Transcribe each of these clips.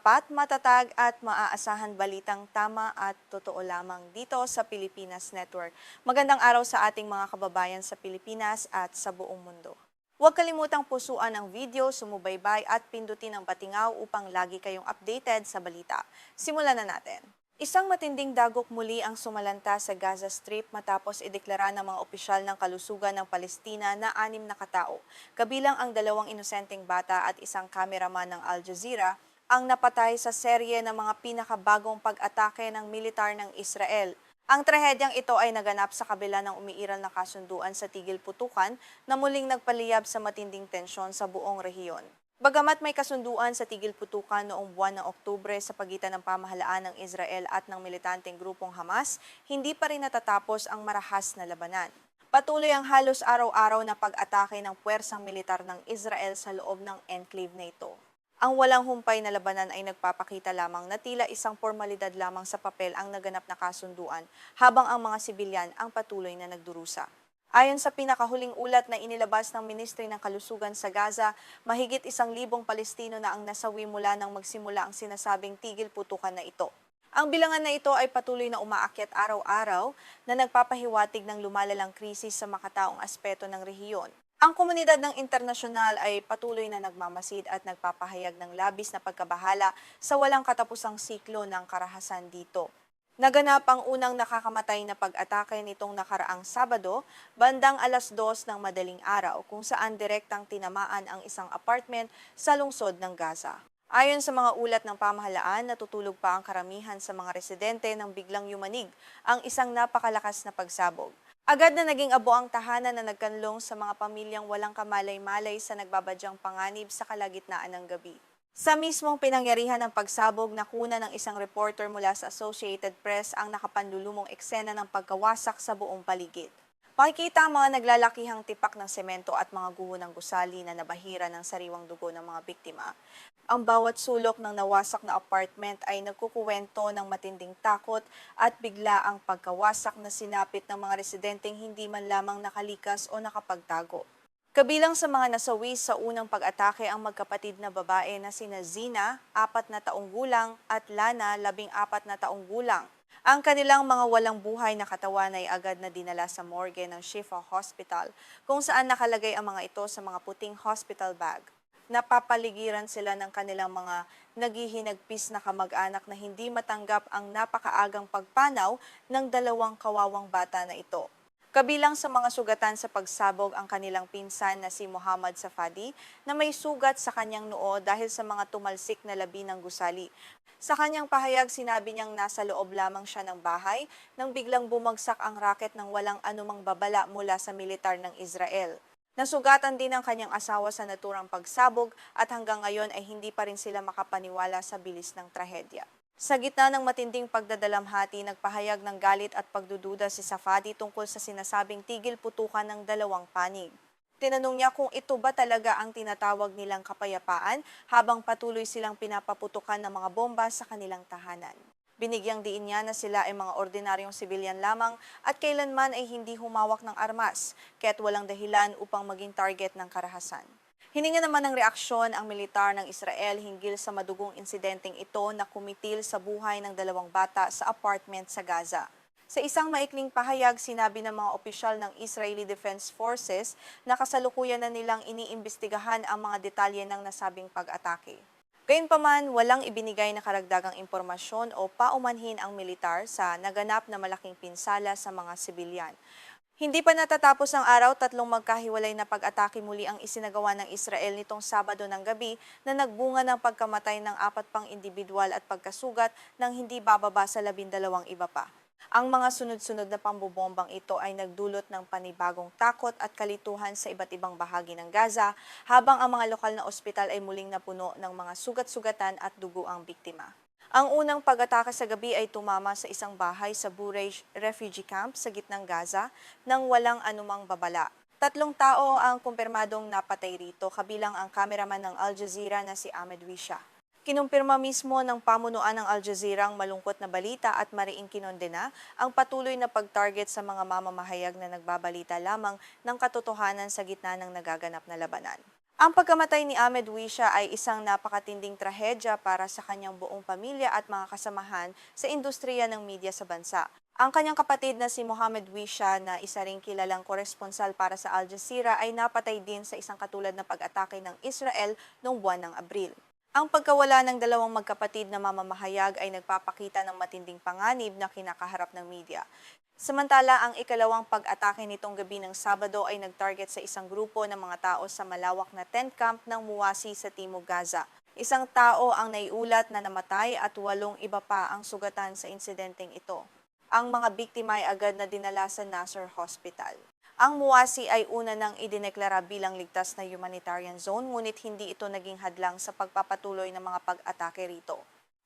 tapat, matatag at maaasahan balitang tama at totoo lamang dito sa Pilipinas Network. Magandang araw sa ating mga kababayan sa Pilipinas at sa buong mundo. Huwag kalimutang pusuan ang video, sumubaybay at pindutin ang patingaw upang lagi kayong updated sa balita. Simulan na natin. Isang matinding dagok muli ang sumalanta sa Gaza Strip matapos ideklara ng mga opisyal ng kalusugan ng Palestina na 6 na katao, kabilang ang 2 inosenteng bata at isang kameraman ng Al Jazeera, ang napatay sa serye ng mga pinakabagong pag-atake ng militar ng Israel. Ang trahedyang ito ay naganap sa kabila ng umiiral na kasunduan sa tigil putukan na muling nagpaliyab sa matinding tensyon sa buong rehiyon. Bagamat may kasunduan sa tigil putukan noong buwan ng Oktubre sa pagitan ng pamahalaan ng Israel at ng militanteng grupong Hamas, hindi pa rin natatapos ang marahas na labanan. Patuloy ang halos araw-araw na pag-atake ng puwersang militar ng Israel sa loob ng enclave na ito. Ang walang humpay na labanan ay nagpapakita lamang na tila isang formalidad lamang sa papel ang naganap na kasunduan, habang ang mga sibilyan ang patuloy na nagdurusa. Ayon sa pinakahuling ulat na inilabas ng Ministry ng Kalusugan sa Gaza, mahigit 1,000 Palestino na ang nasawi mula nang magsimula ang sinasabing tigil putukan na ito. Ang bilangan na ito ay patuloy na umaakyat araw-araw na nagpapahiwatig ng lumalalang krisis sa makataong aspeto ng rehiyon. Ang komunidad ng internasyonal ay patuloy na nagmamasid at nagpapahayag ng labis na pagkabahala sa walang katapusang siklo ng karahasan dito. Naganap ang unang nakakamatay na pag-atake nitong nakaraang Sabado, bandang 2:00 ng madaling araw, kung saan direktang tinamaan ang isang apartment sa lungsod ng Gaza. Ayon sa mga ulat ng pamahalaan, natutulog pa ang karamihan sa mga residente nang biglang yumanig ang isang napakalakas na pagsabog. Agad na naging abo ang tahanan na nagkanlong sa mga pamilyang walang kamalay-malay sa nagbabadyang panganib sa kalagitnaan ng gabi. Sa mismong pinangyarihan ng pagsabog, nakuna ng isang reporter mula sa Associated Press ang nakapanlulumong eksena ng pagkawasak sa buong paligid. Makikita ang mga naglalakihang tipak ng semento at mga guho ng gusali na nabahira ng sariwang dugo ng mga biktima. Ang bawat sulok ng nawasak na apartment ay nagkukuwento ng matinding takot at bigla ang pagkawasak na sinapit ng mga residenteng hindi man lamang nakalikas o nakapagtago. Kabilang sa mga nasawi sa unang pag-atake ang magkapatid na babae na sina Zina, 4 na taong gulang, at Lana, 14 na taong gulang. Ang kanilang mga walang buhay na katawan ay agad na dinala sa morgue ng Shifa Hospital, kung saan nakalagay ang mga ito sa mga puting hospital bag. Napapaligiran sila ng kanilang mga naghihinagpis na kamag-anak na hindi matanggap ang napakaagang pagpanaw ng 2 kawawang bata na ito. Kabilang sa mga sugatan sa pagsabog ang kanilang pinsan na si Muhammad Safadi na may sugat sa kanyang noo dahil sa mga tumalsik na labi ng gusali. Sa kanyang pahayag, sinabi niyang nasa loob lamang siya ng bahay nang biglang bumagsak ang raket ng walang anumang babala mula sa militar ng Israel. Nasugatan din ang kanyang asawa sa naturang pagsabog at hanggang ngayon ay hindi pa rin sila makapaniwala sa bilis ng trahedya. Sa gitna ng matinding pagdadalamhati, nagpahayag ng galit at pagdududa si Safadi tungkol sa sinasabing tigil putukan ng 2 panig. Tinanong niya kung ito ba talaga ang tinatawag nilang kapayapaan habang patuloy silang pinapaputukan ng mga bomba sa kanilang tahanan. Binigyang diin niya na sila ay mga ordinaryong sibilyan lamang at kailanman ay hindi humawak ng armas, kaya't walang dahilan upang maging target ng karahasan. Hininga naman ng reaksyon ang militar ng Israel hinggil sa madugong insidenteng ito na kumitil sa buhay ng 2 bata sa apartment sa Gaza. Sa isang maikling pahayag, sinabi ng mga opisyal ng Israeli Defense Forces na kasalukuyan na nilang iniimbestigahan ang mga detalye ng nasabing pag-atake. Gayunpaman, walang ibinigay na karagdagang impormasyon o paumanhin ang militar sa naganap na malaking pinsala sa mga sibilyan. Hindi pa natatapos ang araw, 3 magkahiwalay na pag-atake muli ang isinagawa ng Israel nitong Sabado ng gabi na nagbunga ng pagkamatay ng 4 pang individual at pagkasugat ng hindi bababa sa 12 iba pa. Ang mga sunod-sunod na pambobombang ito ay nagdulot ng panibagong takot at kalituhan sa iba't ibang bahagi ng Gaza, habang ang mga lokal na ospital ay muling napuno ng mga sugat-sugatan at dugo ang biktima. Ang unang pag-atake sa gabi ay tumama sa isang bahay sa Bureij Refugee Camp sa gitnang Gaza nang walang anumang babala. 3 tao ang kumpirmadong napatay rito, kabilang ang kameraman ng Al Jazeera na si Ahmed Wisha. Kinumpirma mismo ng pamunuan ng Al Jazeera ang malungkot na balita at mariing kinondena ang patuloy na pag-target sa mga mamamahayag na nagbabalita lamang ng katotohanan sa gitna ng nagaganap na labanan. Ang pagkamatay ni Ahmed Wisha ay isang napakatinding trahedya para sa kanyang buong pamilya at mga kasamahan sa industriya ng media sa bansa. Ang kanyang kapatid na si Mohammed Wisha na isa ring kilalang koresponsal para sa Al Jazeera ay napatay din sa isang katulad na pag-atake ng Israel noong buwan ng Abril. Ang pagkawala ng dalawang magkapatid na mamamahayag ay nagpapakita ng matinding panganib na kinakaharap ng media. Samantala, ang ikalawang pag-atake nitong gabi ng Sabado ay nag-target sa isang grupo ng mga tao sa malawak na tent camp ng Muwasi sa Timog Gaza. Isang tao ang naiulat na namatay at 8 iba pa ang sugatan sa insidenteng ito. Ang mga biktima ay agad na dinala sa Nasser Hospital. Ang Muwasi ay una nang idineklara bilang ligtas na humanitarian zone, ngunit hindi ito naging hadlang sa pagpapatuloy ng mga pag-atake rito.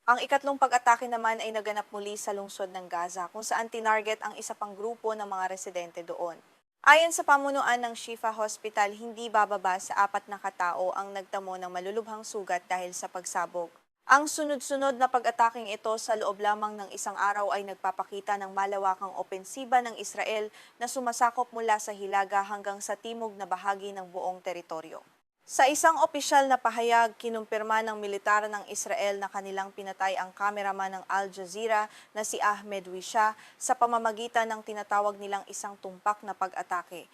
Ang ikatlong pag-atake naman ay naganap muli sa lungsod ng Gaza, kung saan tinarget ang isa pang grupo ng mga residente doon. Ayon sa pamunuan ng Shifa Hospital, hindi bababa sa 4 na katao ang nagtamo ng malulubhang sugat dahil sa pagsabog. Ang sunod-sunod na pag-ataking ito sa loob lamang ng isang araw ay nagpapakita ng malawakang opensiba ng Israel na sumasakop mula sa hilaga hanggang sa timog na bahagi ng buong teritoryo. Sa isang opisyal na pahayag, kinumpirma ng militar ng Israel na kanilang pinatay ang kameraman ng Al Jazeera na si Ahmed Wisha sa pamamagitan ng tinatawag nilang isang tumpak na pag-atake.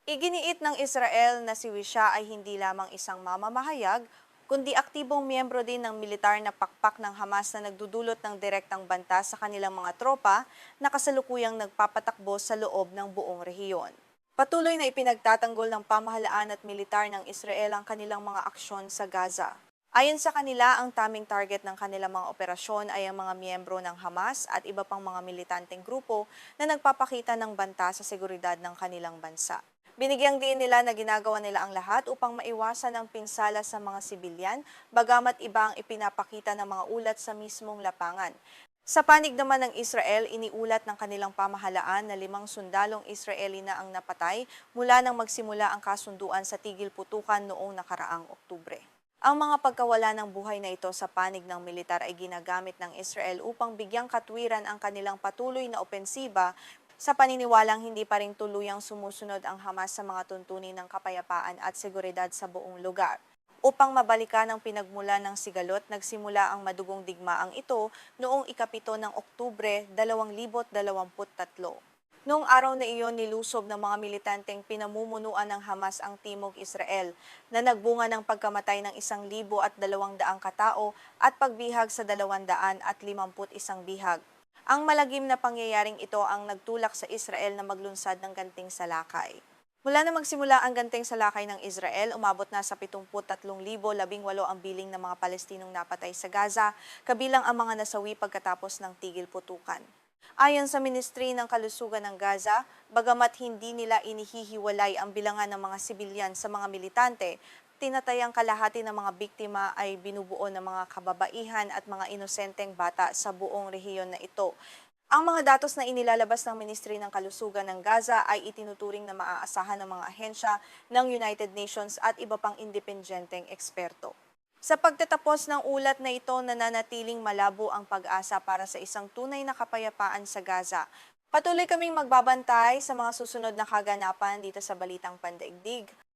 Iginiit ng Israel na si Wisha ay hindi lamang isang mamamahayag, kundi aktibong miyembro din ng militar na pakpak ng Hamas na nagdudulot ng direktang banta sa kanilang mga tropa na kasalukuyang nagpapatakbo sa loob ng buong rehiyon. Patuloy na ipinagtatanggol ng pamahalaan at militar ng Israel ang kanilang mga aksyon sa Gaza. Ayon sa kanila, ang taming target ng kanilang mga operasyon ay ang mga miyembro ng Hamas at iba pang mga militanteng grupo na nagpapakita ng banta sa seguridad ng kanilang bansa. Binigyang diin nila na ginagawa nila ang lahat upang maiwasan ang pinsala sa mga sibilyan, bagamat iba ang ipinapakita ng mga ulat sa mismong lapangan. Sa panig naman ng Israel, iniulat ng kanilang pamahalaan na 5 sundalong Israeli na ang napatay mula nang magsimula ang kasunduan sa tigil putukan noong nakaraang Oktubre. Ang mga pagkawala ng buhay na ito sa panig ng militar ay ginagamit ng Israel upang bigyang katwiran ang kanilang patuloy na opensiba sa paniniwalang hindi pa rin tuluyang sumusunod ang Hamas sa mga tuntunin ng kapayapaan at seguridad sa buong lugar. Upang mabalikan ang pinagmulan ng sigalot, nagsimula ang madugong digmaang ito noong ika-7 ng Oktubre 2023. Noong araw na iyon, nilusob ng mga militanteng pinamumunuan ng Hamas ang Timog Israel na nagbunga ng pagkamatay ng 1,200 katao at pagbihag sa 251 bihag. Ang malagim na pangyayaring ito ang nagtulak sa Israel na maglunsad ng ganting salakay. Mula na magsimula ang ganteng salakay ng Israel, umabot na sa 73,018 ang biling ng mga Palestinong napatay sa Gaza, kabilang ang mga nasawi pagkatapos ng tigil putukan. Ayon sa Ministry ng Kalusugan ng Gaza, bagamat hindi nila inihihiwalay ang bilangan ng mga sibilyan sa mga militante, tinatayang kalahati ng mga biktima ay binubuo ng mga kababaihan at mga inosenteng bata sa buong rehiyon na ito. Ang mga datos na inilalabas ng Ministry ng Kalusugan ng Gaza ay itinuturing na maaasahan ng mga ahensya ng United Nations at iba pang independenteng eksperto. Sa pagtatapos ng ulat na ito, nananatiling malabo ang pag-asa para sa isang tunay na kapayapaan sa Gaza. Patuloy kaming magbabantay sa mga susunod na kaganapan dito sa Balitang Pandaigdig.